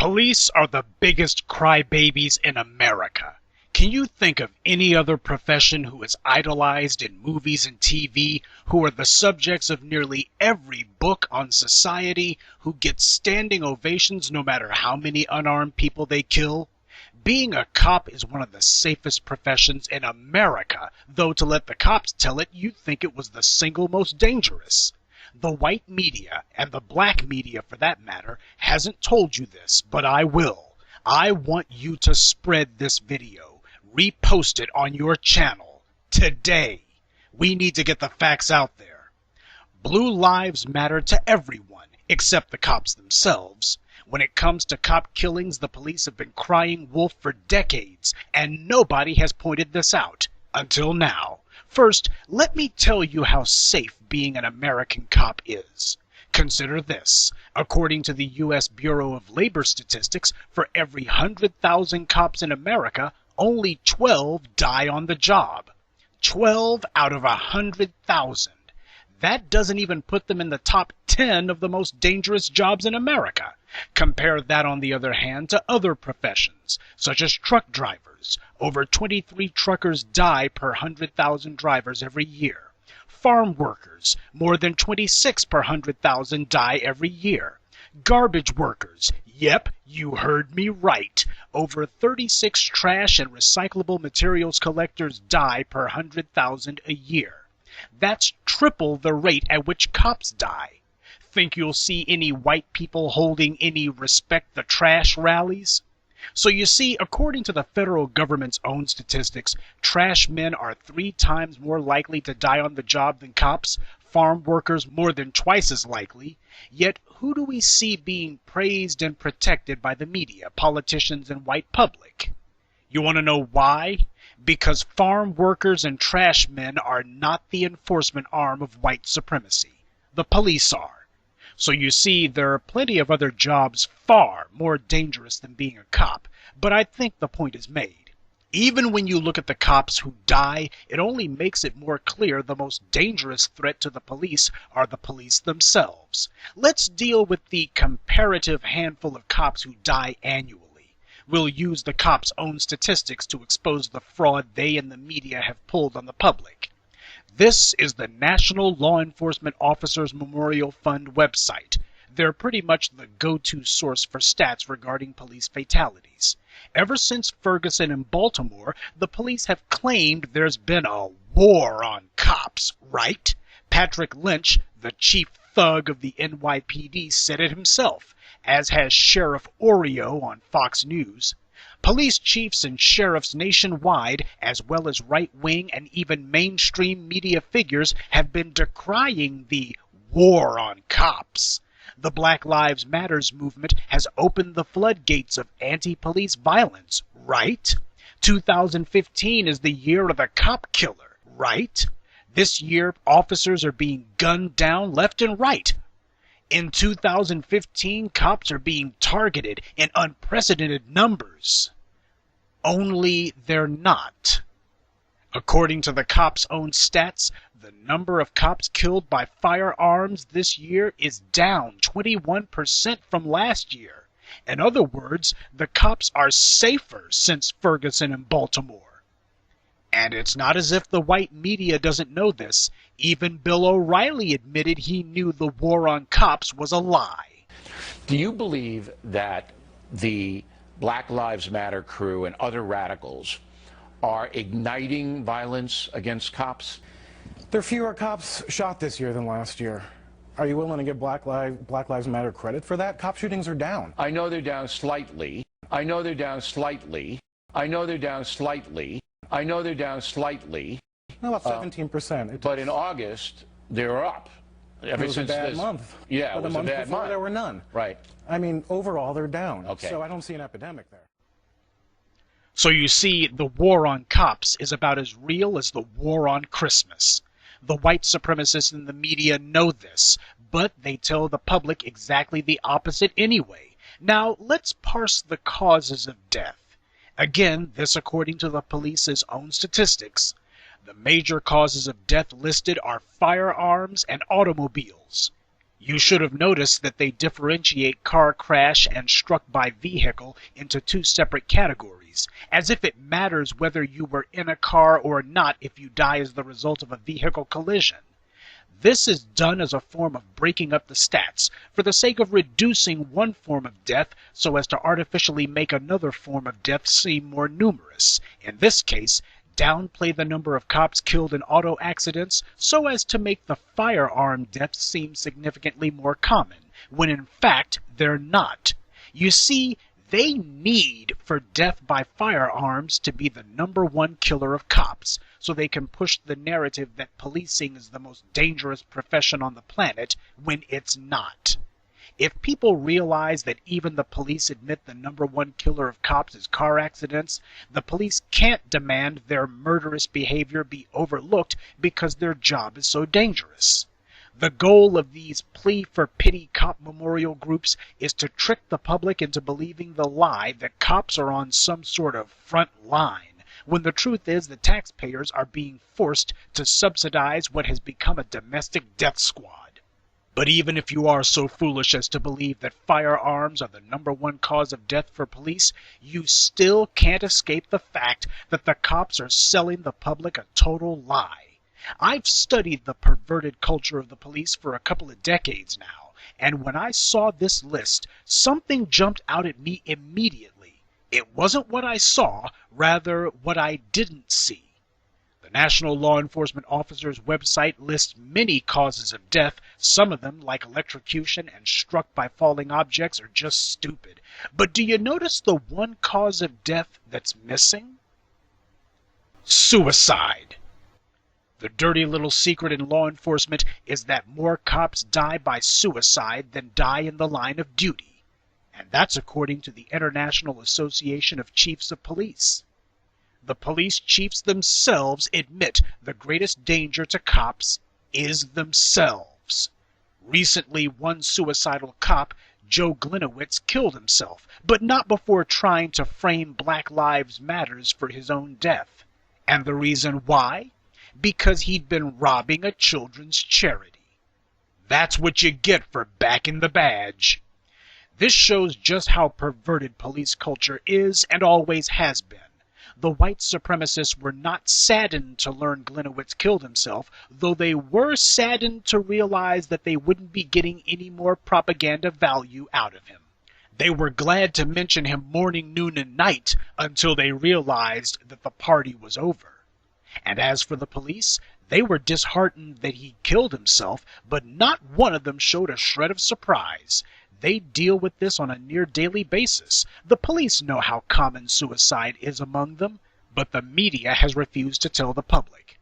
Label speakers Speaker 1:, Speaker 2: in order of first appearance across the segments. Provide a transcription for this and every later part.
Speaker 1: Police are the biggest crybabies in America. Can you think of any other profession who is idolized in movies and TV, who are the subjects of nearly every book on society, who get standing ovations no matter how many unarmed people they kill? Being a cop is one of the safest professions in America, though to let the cops tell it, you'd think it was the single most dangerous. The white media, and the black media for that matter, hasn't told you this, but I will. I want you to spread this video. Repost it on your channel. Today. We need to get the facts out there. Blue lives matter to everyone, except the cops themselves. When it comes to cop killings, the police have been crying wolf for decades, and nobody has pointed this out. Until now. First, let me tell you how safe being an American cop is. Consider this. According to the U.S. Bureau of Labor Statistics, for every 100,000 cops in America, only 12 die on the job. 12 out of 100,000. That doesn't even put them in the top 10 of the most dangerous jobs in America. Compare that, on the other hand, to other professions, such as truck drivers. Over 23 truckers die per 100,000 drivers every year. Farm workers, more than 26 per 100,000 die every year. Garbage workers, yep, you heard me right. Over 36 trash and recyclable materials collectors die per 100,000 a year. That's triple the rate at which cops die. Think you'll see any white people holding any Respect the Trash rallies? So you see, according to the federal government's own statistics, trash men are 3 times more likely to die on the job than cops, farm workers more than twice as likely. Yet who do we see being praised and protected by the media, politicians, and white public? You want to know why? Because farm workers and trash men are not the enforcement arm of white supremacy. The police are. So you see, there are plenty of other jobs far more dangerous than being a cop, but I think the point is made. Even when you look at the cops who die, it only makes it more clear the most dangerous threat to the police are the police themselves. Let's deal with the comparative handful of cops who die annually. We'll use the cops' own statistics to expose the fraud they and the media have pulled on the public. This is the National Law Enforcement Officers Memorial Fund website. They're pretty much the go-to source for stats regarding police fatalities. Ever since Ferguson and Baltimore, the police have claimed there's been a war on cops, right? Patrick Lynch, the chief thug of the NYPD, said it himself, as has Sheriff Oreo on Fox News. Police chiefs and sheriffs nationwide, as well as right-wing and even mainstream media figures, have been decrying the war on cops. The Black Lives Matter movement has opened the floodgates of anti-police violence, right? 2015 is the year of the cop killer, right? This year, officers are being gunned down left and right. In 2015, cops are being targeted in unprecedented numbers. Only they're not. According to the cops' own stats, the number of cops killed by firearms this year is down 21% from last year. In other words, the cops are safer since Ferguson and Baltimore. And it's not as if the white media doesn't know this. Even Bill O'Reilly admitted he knew the war on cops was a lie.
Speaker 2: Do you believe that the Black Lives Matter crew and other radicals are igniting violence against cops?
Speaker 3: There are fewer cops shot this year than last year. Are you willing to give Black Lives Matter credit for that? Cop shootings are down.
Speaker 2: I know they're down slightly. I know they're down slightly. I know they're down slightly. I know they're down slightly.
Speaker 3: No, about 17%.
Speaker 2: But in August, they're up.
Speaker 3: It was a bad month.
Speaker 2: Yeah, it was a bad month.
Speaker 3: There were none.
Speaker 2: Right.
Speaker 3: I mean, overall, they're down.
Speaker 2: Okay.
Speaker 3: So I don't see an epidemic there.
Speaker 1: So you see, the war on cops is about as real as the war on Christmas. The white supremacists in the media know this, but they tell the public exactly the opposite anyway. Now, let's parse the causes of death. Again, this according to the police's own statistics. The major causes of death listed are firearms and automobiles. You should have noticed that they differentiate car crash and struck by vehicle into two separate categories, as if it matters whether you were in a car or not if you die as the result of a vehicle collision. This is done as a form of breaking up the stats for the sake of reducing one form of death so as to artificially make another form of death seem more numerous. In this case, downplay the number of cops killed in auto accidents so as to make the firearm deaths seem significantly more common, when in fact they're not. You see, they need for death by firearms to be the number one killer of cops, so they can push the narrative that policing is the most dangerous profession on the planet when it's not. If people realize that even the police admit the number one killer of cops is car accidents, the police can't demand their murderous behavior be overlooked because their job is so dangerous. The goal of these plea for pity cop memorial groups is to trick the public into believing the lie that cops are on some sort of front line, when the truth is the taxpayers are being forced to subsidize what has become a domestic death squad. But even if you are so foolish as to believe that firearms are the number one cause of death for police, you still can't escape the fact that the cops are selling the public a total lie. I've studied the perverted culture of the police for a couple of decades now, and when I saw this list, something jumped out at me immediately. It wasn't what I saw, rather what I didn't see. The National Law Enforcement Officer's website lists many causes of death. Some of them, like electrocution and struck by falling objects, are just stupid. But do you notice the one cause of death that's missing? Suicide. The dirty little secret in law enforcement is that more cops die by suicide than die in the line of duty. And that's according to the International Association of Chiefs of Police. The police chiefs themselves admit the greatest danger to cops is themselves. Recently, one suicidal cop, Joe Glinowitz, killed himself, but not before trying to frame Black Lives Matters for his own death. And the reason why? Because he'd been robbing a children's charity. That's what you get for backing the badge. This shows just how perverted police culture is and always has been. The white supremacists were not saddened to learn Glinowitz killed himself, though they were saddened to realize that they wouldn't be getting any more propaganda value out of him. They were glad to mention him morning, noon, and night until they realized that the party was over. And as for the police, they were disheartened that he killed himself, but not one of them showed a shred of surprise. They deal with this on a near-daily basis. The police know how common suicide is among them, but the media has refused to tell the public.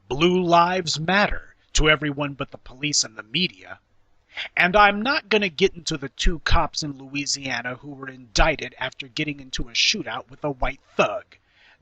Speaker 1: Blue lives matter to everyone but the police and the media. And I'm not going to get into the two cops in Louisiana who were indicted after getting into a shootout with a white thug.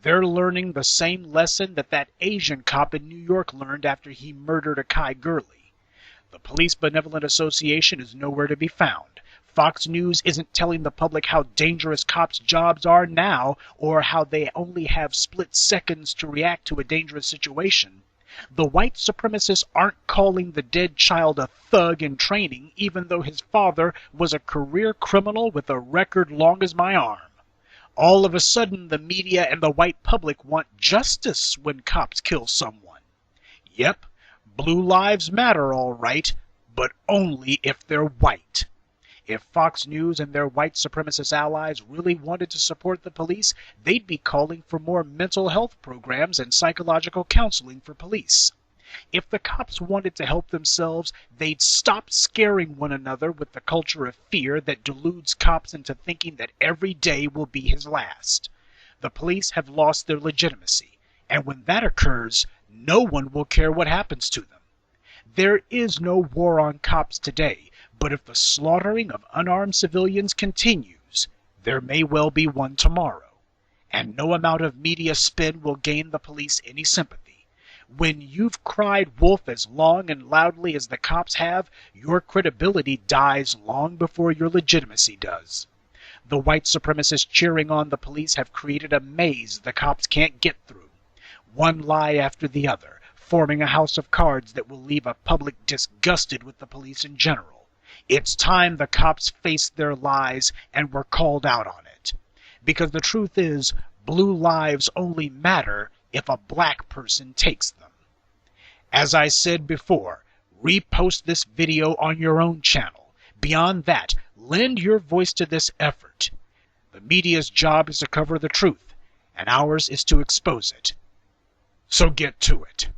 Speaker 1: They're learning the same lesson that Asian cop in New York learned after he murdered Akai Gurley. The Police Benevolent Association is nowhere to be found. Fox News isn't telling the public how dangerous cops' jobs are now, or how they only have split seconds to react to a dangerous situation. The white supremacists aren't calling the dead child a thug in training, even though his father was a career criminal with a record long as my arm. All of a sudden, the media and the white public want justice when cops kill someone. Yep, blue lives matter all right, but only if they're white. If Fox News and their white supremacist allies really wanted to support the police, they'd be calling for more mental health programs and psychological counseling for police. If the cops wanted to help themselves, they'd stop scaring one another with the culture of fear that deludes cops into thinking that every day will be his last. The police have lost their legitimacy, and when that occurs, no one will care what happens to them. There is no war on cops today, but if the slaughtering of unarmed civilians continues, there may well be one tomorrow, and no amount of media spin will gain the police any sympathy. When you've cried wolf as long and loudly as the cops have, your credibility dies long before your legitimacy does. The white supremacists cheering on the police have created a maze the cops can't get through. One lie after the other, forming a house of cards that will leave a public disgusted with the police in general. It's time the cops faced their lies and were called out on it. Because the truth is, blue lives only matter if a black person takes them. As I said before, repost this video on your own channel. Beyond that, lend your voice to this effort. The media's job is to cover the truth, and ours is to expose it. So get to it.